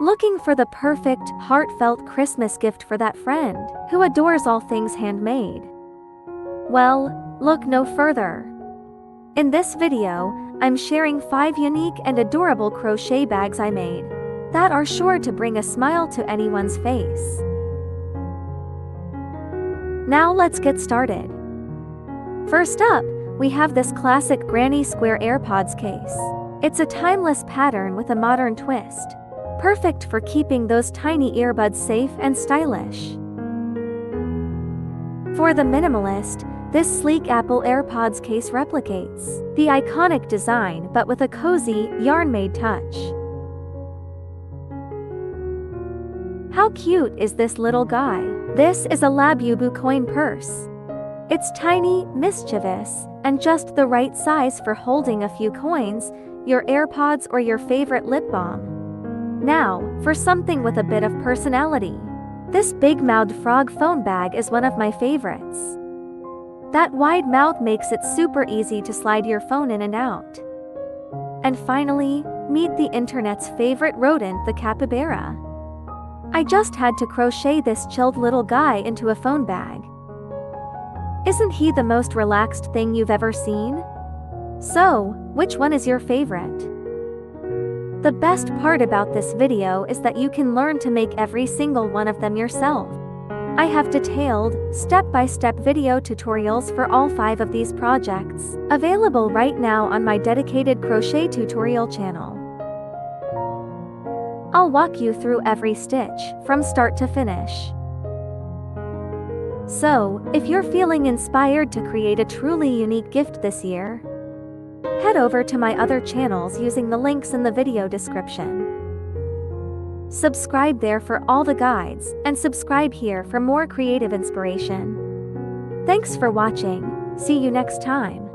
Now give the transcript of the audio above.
Looking for the perfect, heartfelt Christmas gift for that friend who adores all things handmade? Well, look no further. In this video, I'm sharing 5 unique and adorable crochet bags I made that are sure to bring a smile to anyone's face. Now let's get started. First up, we have this classic granny square AirPods case. It's a timeless pattern with a modern twist, perfect for keeping those tiny earbuds safe and stylish. For the minimalist, this sleek Apple AirPods case replicates the iconic design but with a cozy, yarn-made touch. How cute is this little guy? This is a Labubu coin purse. It's tiny, mischievous, and just the right size for holding a few coins, your AirPods, or your favorite lip balm. Now, for something with a bit of personality. This big-mouthed frog phone bag is one of my favorites. That wide mouth makes it super easy to slide your phone in and out. And finally, meet the internet's favorite rodent, the capybara. I just had to crochet this chilled little guy into a phone bag. Isn't he the most relaxed thing you've ever seen? So, which one is your favorite? The best part about this video is that you can learn to make every single one of them yourself. I have detailed, step-by-step video tutorials for all 5 of these projects, available right now on my dedicated crochet tutorial channel. I'll walk you through every stitch, from start to finish. So, if you're feeling inspired to create a truly unique gift this year, head over to my other channels using the links in the video description. Subscribe there for all the guides, and subscribe here for more creative inspiration. Thanks for watching. See you next time.